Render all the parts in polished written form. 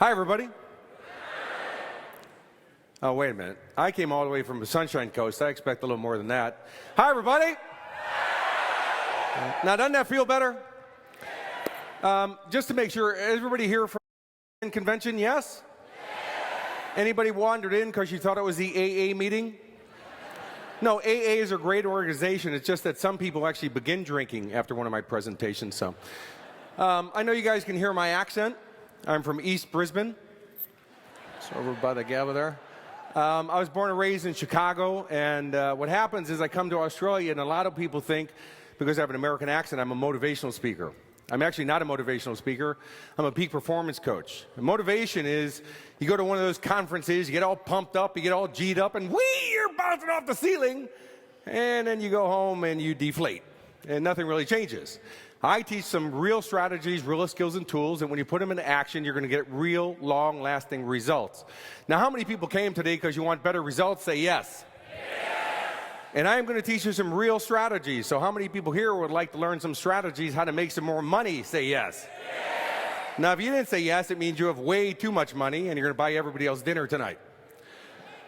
Hi, everybody. Oh, wait a minute. I came all the way from the Sunshine Coast. I expect a little more than that. Hi, everybody. Now, doesn't that feel better? Just to make sure, everybody here from the convention, yes? Anybody wandered in because you thought it was the AA meeting? No, AA is a great organization. It's just that some people actually begin drinking after one of my presentations. So, I know you guys can hear my accent. I'm from East Brisbane. It's over by the gavel there. I was born and raised in Chicago, and what happens is I come to Australia, and a lot of people think, because I have an American accent, I'm a motivational speaker. I'm actually not a motivational speaker. I'm a peak performance coach. And motivation is you go to one of those conferences, you get all pumped up, you get all G'd up, and you're bouncing off the ceiling, and then you go home and you deflate, and nothing really changes. I teach some real strategies, real skills and tools, and when you put them into action, you're going to get real, long-lasting results. Now, how many people came today because you want better results? Say yes. And I am going to teach you some real strategies. So how many people here would like to learn some strategies how to make some more money? Say yes. Now, if you didn't say yes, it means you have way too much money and you're going to buy everybody else dinner tonight.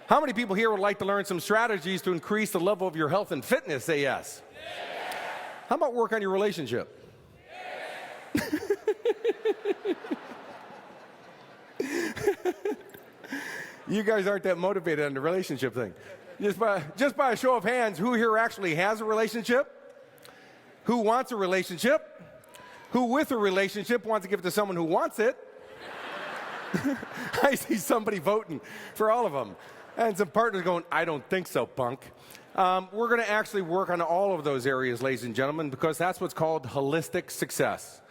How many people here would like to learn some strategies to increase the level of your health and fitness? Say yes. How about work on your relationship? You guys aren't that motivated on the relationship thing. Just by a show of hands, who here actually has a relationship? Who wants a relationship? Who with a relationship wants to give it to someone who wants it? I see somebody voting for all of them. And some partners going, I don't think so, punk. We're going to actually work on all of those areas, ladies and gentlemen, because that's what's called holistic success.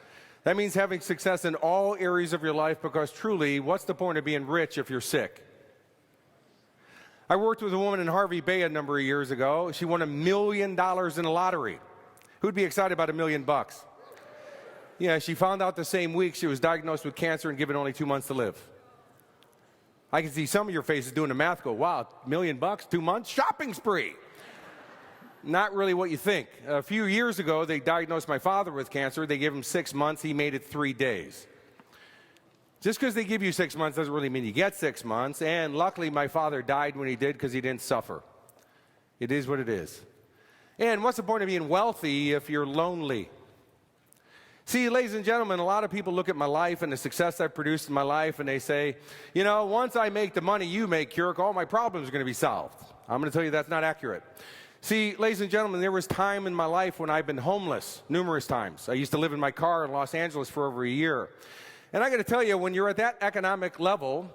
That means having success in all areas of your life, because truly, what's the point of being rich if you're sick? I worked with a woman in Harvey Bay a number of years ago. She won $1 million in the lottery. Who'd be excited about $1 million? Yeah, she found out the same week she was diagnosed with cancer and given only 2 months to live. I can see some of your faces doing the math, go, wow, $1 million, 2 months, shopping spree. Not really what you think. A few years ago, they diagnosed my father with cancer. They gave him 6 months. He made it 3 days. Just because they give you 6 months doesn't really mean you get 6 months. And luckily, my father died when he did because he didn't suffer. It is what it is. And what's the point of being wealthy if you're lonely? See, ladies and gentlemen, a lot of people look at my life and the success I've produced in my life, and they say, you know, once I make the money you make, Kurek, all my problems are going to be solved. I'm going to tell you that's not accurate. See, ladies and gentlemen, there was time in my life when I've been homeless numerous times. I used to live in my car in Los Angeles for over a year. And I got to tell you, when you're at that economic level,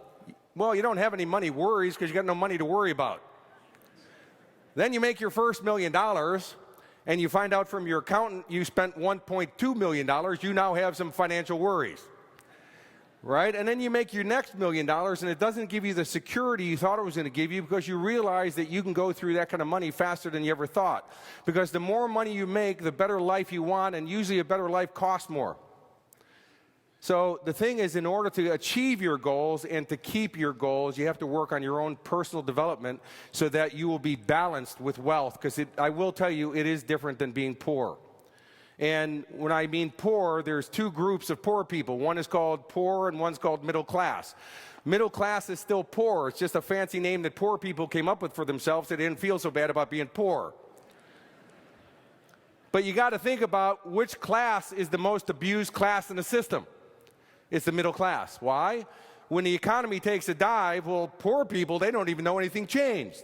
well, you don't have any money worries because you got no money to worry about. Then you make your first $1 million, and you find out from your accountant you spent $1.2 million. You now have some financial worries, right? And then you make your next $1 million, and it doesn't give you the security you thought it was going to give you, because you realize that you can go through that kind of money faster than you ever thought. Because the more money you make, the better life you want, and usually a better life costs more. So the thing is, in order to achieve your goals and to keep your goals, you have to work on your own personal development so that you will be balanced with wealth. Because I will tell you, it is different than being poor. And when I mean poor, there's two groups of poor people. One is called poor and one's called middle class. Middle class is still poor. It's just a fancy name that poor people came up with for themselves. They didn't feel so bad about being poor. But you got to think about which class is the most abused class in the system. It's the middle class. Why? When the economy takes a dive, well, poor people, they don't even know anything changed.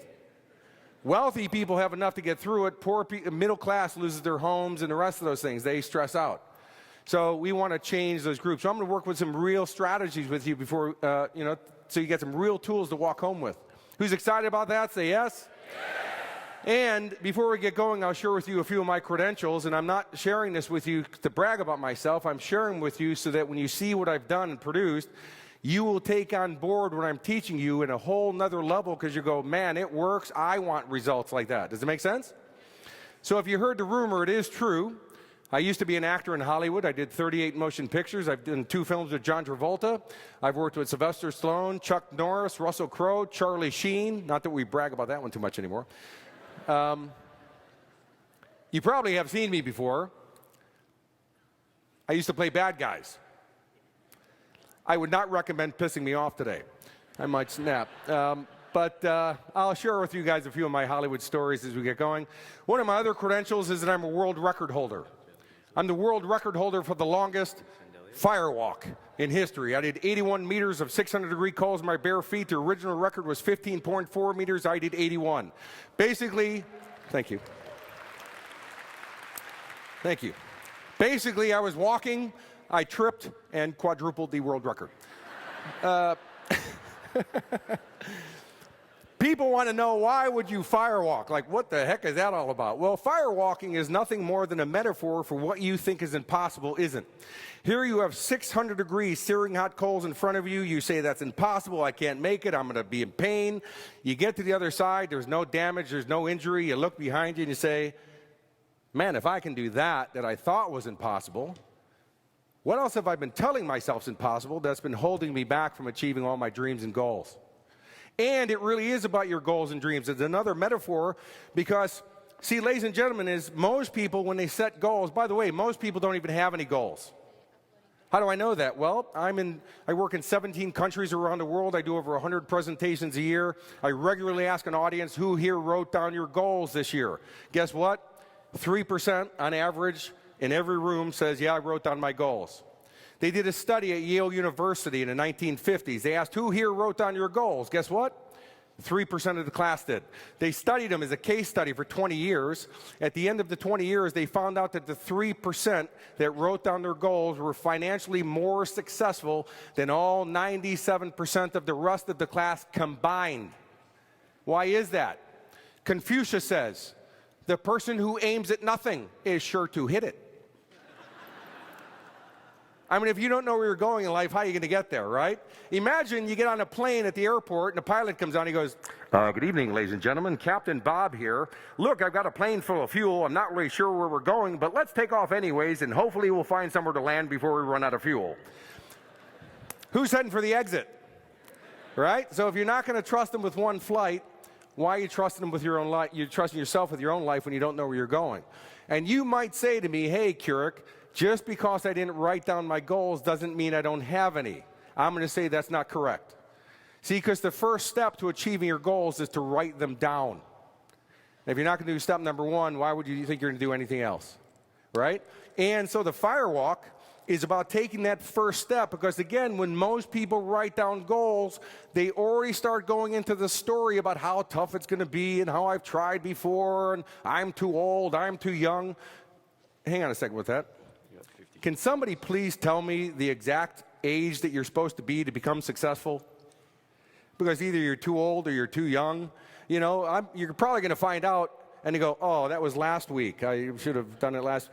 Wealthy people have enough to get through it. Middle class loses their homes and the rest of those things. They stress out. So we want to change those groups. So I'm going to work with some real strategies with you before, so you get some real tools to walk home with. Who's excited about that? Say yes. And before we get going, I'll share with you a few of my credentials, and I'm not sharing this with you to brag about myself. I'm sharing with you so that when you see what I've done and produced, you will take on board what I'm teaching you in a whole nother level, because you go, man, it works. I want results like that. Does it make sense? So if you heard the rumor, it is true. I used to be an actor in Hollywood. I did 38 motion pictures. I've done 2 films with John Travolta. I've worked with Sylvester Stallone, Chuck Norris, Russell Crowe, Charlie Sheen. Not that we brag about that one too much anymore. You probably have seen me before. I used to play bad guys. I would not recommend pissing me off today. I might snap. But I'll share with you guys a few of my Hollywood stories as we get going. One of my other credentials is that I'm a world record holder. I'm the world record holder for the longest firewalk in history. I did 81 meters of 600-degree coals in my bare feet. The original record was 15.4 meters. I did 81. Basically, thank you. Thank you. Basically, I was walking, I tripped, and quadrupled the world record. People want to know, why would you firewalk? Like, what the heck is that all about? Well, firewalking is nothing more than a metaphor for what you think is impossible isn't. Here you have 600 degrees searing hot coals in front of you. You say, that's impossible, I can't make it, I'm going to be in pain. You get to the other side, there's no damage, there's no injury. You look behind you and you say, man, if I can do that I thought was impossible, what else have I been telling myself is impossible that's been holding me back from achieving all my dreams and goals? And it really is about your goals and dreams. It's another metaphor because, see, ladies and gentlemen, is most people, when they set goals, by the way, most people don't even have any goals. How do I know that? Well, I work in 17 countries around the world. I do over 100 presentations a year. I regularly ask an audience, who here wrote down your goals this year? Guess what? 3% on average in every room says, yeah, I wrote down my goals. They did a study at Yale University in the 1950s. They asked, who here wrote down your goals? Guess what? 3% of the class did. They studied them as a case study for 20 years. At the end of the 20 years, they found out that the 3% that wrote down their goals were financially more successful than all 97% of the rest of the class combined. Why is that? Confucius says, the person who aims at nothing is sure to hit it. I mean, if you don't know where you're going in life, how are you going to get there, right? Imagine you get on a plane at the airport and the pilot comes on and he goes, good evening, ladies and gentlemen, Captain Bob here. Look, I've got a plane full of fuel. I'm not really sure where we're going, but let's take off anyways, and hopefully we'll find somewhere to land before we run out of fuel. Who's heading for the exit, right? So if you're not going to trust them with one flight, why are you trusting them with your own life? You're trusting yourself with your own life when you don't know where you're going. And you might say to me, hey, Kurek, just because I didn't write down my goals doesn't mean I don't have any. I'm going to say that's not correct. See, because the first step to achieving your goals is to write them down. If you're not going to do step number one, why would you think you're going to do anything else, right? And so the firewalk is about taking that first step because, again, when most people write down goals, they already start going into the story about how tough it's going to be and how I've tried before and I'm too old, I'm too young. Hang on a second with that. Can somebody please tell me the exact age that you're supposed to be to become successful? Because either you're too old or you're too young. You know, you're probably going to find out and you go, oh, that was last week. I should have done it last.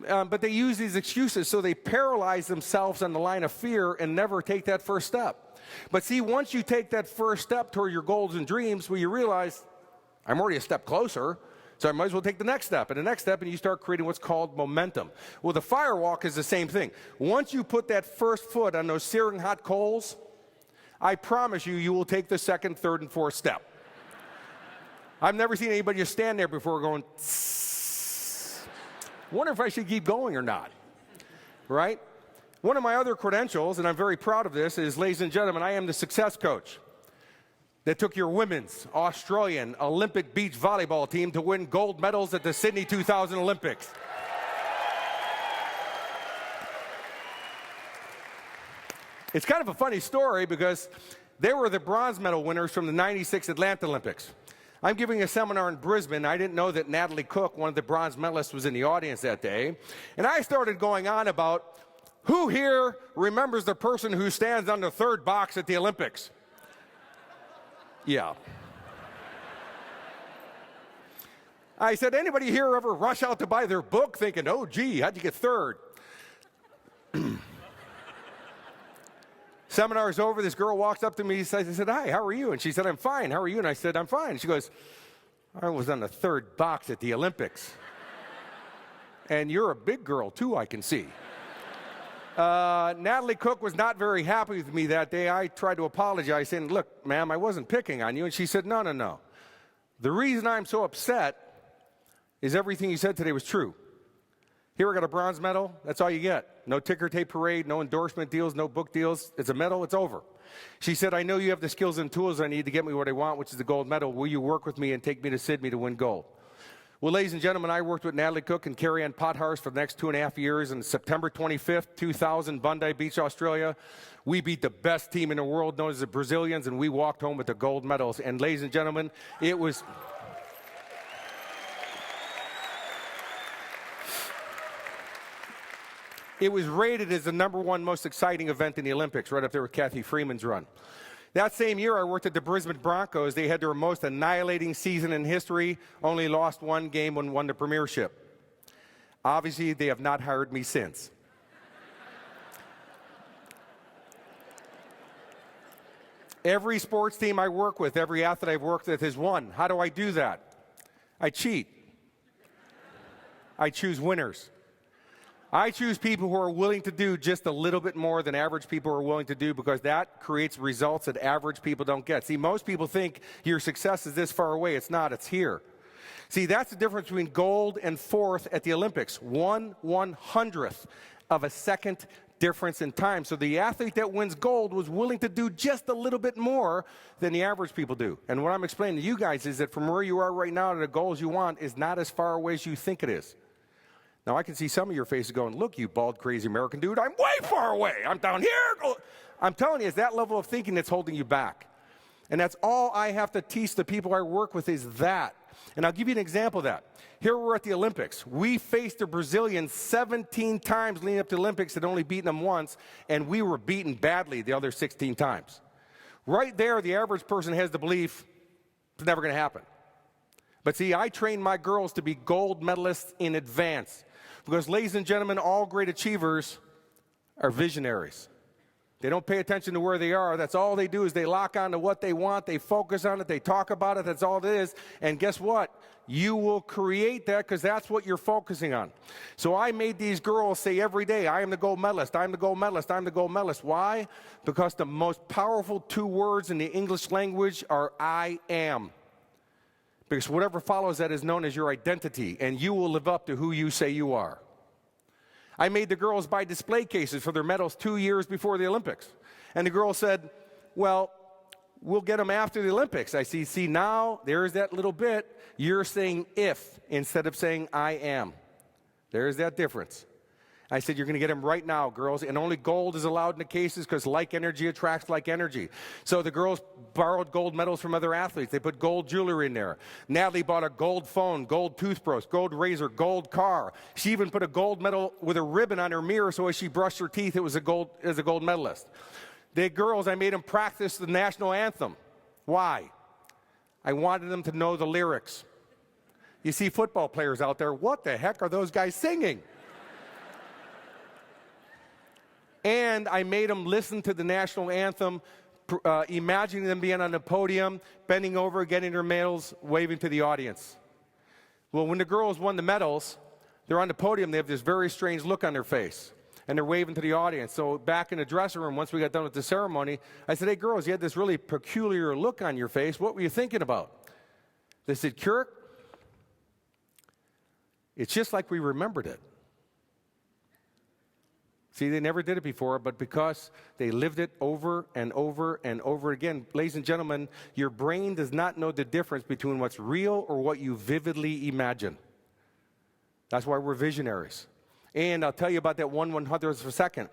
But they use these excuses, so they paralyze themselves on the line of fear and never take that first step. But see, once you take that first step toward your goals and dreams, well, you realize, I'm already a step closer. So I might as well take the next step and the next step, and you start creating what's called momentum. Well, the firewalk is the same thing. Once you put that first foot on those searing hot coals, I promise you, you will take the second, third, and fourth step. I've never seen anybody just stand there before going, wonder if I should keep going or not, right? One of my other credentials, and I'm very proud of this, is, ladies and gentlemen, I am the success coach that took your women's Australian Olympic beach volleyball team to win gold medals at the Sydney 2000 Olympics. It's kind of a funny story because they were the bronze medal winners from the '96 Atlanta Olympics. I'm giving a seminar in Brisbane. I didn't know that Natalie Cook, one of the bronze medalists, was in the audience that day. And I started going on about, who here remembers the person who stands on the third box at the Olympics? Yeah. I said, anybody here ever rush out to buy their book thinking, oh, gee, how'd you get third? Seminar's over, this girl walks up to me, I said, hi, how are you? And she said, I'm fine, how are you? And I said, I'm fine. She goes, I was on the third box at the Olympics. And you're a big girl, too, I can see. Natalie Cook was not very happy with me that day. I tried to apologize, saying, look, ma'am, I wasn't picking on you. And she said, no, no, no. The reason I'm so upset is everything you said today was true. Here I got a bronze medal. That's all you get. No ticker tape parade, no endorsement deals, no book deals. It's a medal. It's over. She said, I know you have the skills and tools I need to get me what I want, which is the gold medal. Will you work with me and take me to Sydney to win gold? Well, ladies and gentlemen, I worked with Natalie Cook and Carrie Ann Potthars for the next 2.5 years. And September 25th, 2000, Bondi Beach, Australia, we beat the best team in the world, known as the Brazilians, and we walked home with the gold medals. And ladies and gentlemen, it was... It was rated as the #1 most exciting event in the Olympics, right up there with Kathy Freeman's run. That same year, I worked at the Brisbane Broncos. They had their most annihilating season in history, only lost one game and won the premiership. Obviously, they have not hired me since. Every sports team I work with, every athlete I've worked with has won. How do I do that? I cheat. I choose winners. I choose people who are willing to do just a little bit more than average people are willing to do, because that creates results that average people don't get. See, most people think your success is this far away. It's not. It's here. See, that's the difference between gold and fourth at the Olympics. 1/100th of a second difference in time. So the athlete that wins gold was willing to do just a little bit more than the average people do. And what I'm explaining to you guys is that from where you are right now to the goals you want is not as far away as you think it is. Now, I can see some of your faces going, look, you bald, crazy American dude, I'm way far away. I'm down here. I'm telling you, it's that level of thinking that's holding you back. And that's all I have to teach the people I work with is that. And I'll give you an example of that. Here we're at the Olympics. We faced the Brazilians 17 times leading up to the Olympics, had only beaten them once, and we were beaten badly the other 16 times. Right there, the average person has the belief it's never going to happen. But see, I train my girls to be gold medalists in advance. Because, ladies and gentlemen, all great achievers are visionaries. They don't pay attention to where they are. That's all they do is they lock on to what they want. They focus on it. They talk about it. That's all it is. And guess what? You will create that because that's what you're focusing on. So I made these girls say every day, I am the gold medalist. I'm the gold medalist. I'm the gold medalist. Why? Because the most powerful 2 words in the English language are I am. Because whatever follows that is known as your identity, and you will live up to who you say you are. I made the girls buy display cases for their medals 2 years before the Olympics. And the girl said, well, we'll get them after the Olympics. I see, now, there's that little bit. You're saying if instead of saying I am. There's that difference. I said, you're going to get them right now, girls, and only gold is allowed in the cases because like energy attracts like energy. So the girls borrowed gold medals from other athletes. They put gold jewelry in there. Natalie bought a gold phone, gold toothbrush, gold razor, gold car. She even put a gold medal with a ribbon on her mirror so as she brushed her teeth, it was a gold medalist. The girls, I made them practice the national anthem. Why? I wanted them to know the lyrics. You see football players out there, what the heck are those guys singing? And I made them listen to the national anthem, imagining them being on the podium, bending over, getting their medals, waving to the audience. Well, when the girls won the medals, they're on the podium, they have this very strange look on their face, and they're waving to the audience. So back in the dressing room, once we got done with the ceremony, I said, hey, girls, you had this really peculiar look on your face. What were you thinking about? They said, Kurek, it's just like we remembered it. See, they never did it before, but because they lived it over and over and over again. Ladies and gentlemen, your brain does not know the difference between what's real or what you vividly imagine. That's why we're visionaries. And I'll tell you about that 1/100th of a second.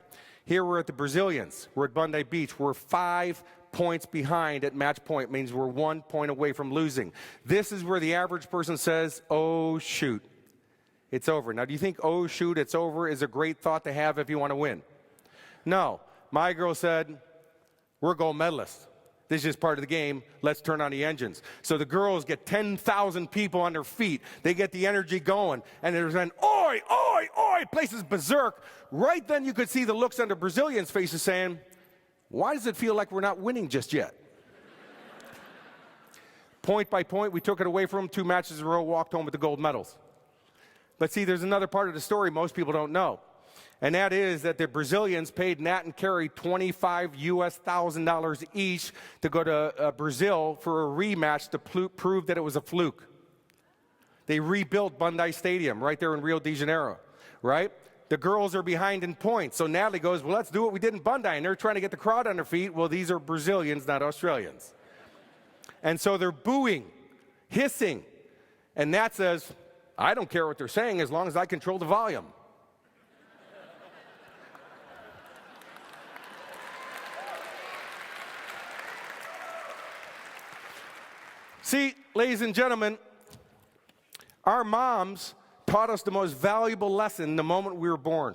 Here we're at the Brazilians. We're at Bondi Beach. We're 5 points behind at match point. Means we're 1 point away from losing. This is where the average person says, oh, shoot. It's over. Now, do you think, oh, shoot, it's over is a great thought to have if you want to win? No. My girl said, we're gold medalists. This is just part of the game. Let's turn on the engines. So the girls get 10,000 people on their feet. They get the energy going. And there's an, oi, oi, oi, places berserk. Right then you could see the looks on the Brazilians' faces saying, why does it feel like we're not winning just yet? Point by point, we took it away from them. 2 matches in a row, walked home with the gold medals. But see, there's another part of the story most people don't know. And that is that the Brazilians paid Nat and Carrie $25,000 each to go to Brazil for a rematch to prove that it was a fluke. They rebuilt Bondi Stadium right there in Rio de Janeiro. right? The girls are behind in points. So Natalie goes, well, let's do what we did in Bondi. And they're trying to get the crowd on their feet. Well, these are Brazilians, not Australians. And so they're booing, hissing. And Nat says, I don't care what they're saying as long as I control the volume. See, ladies and gentlemen, our moms taught us the most valuable lesson the moment we were born.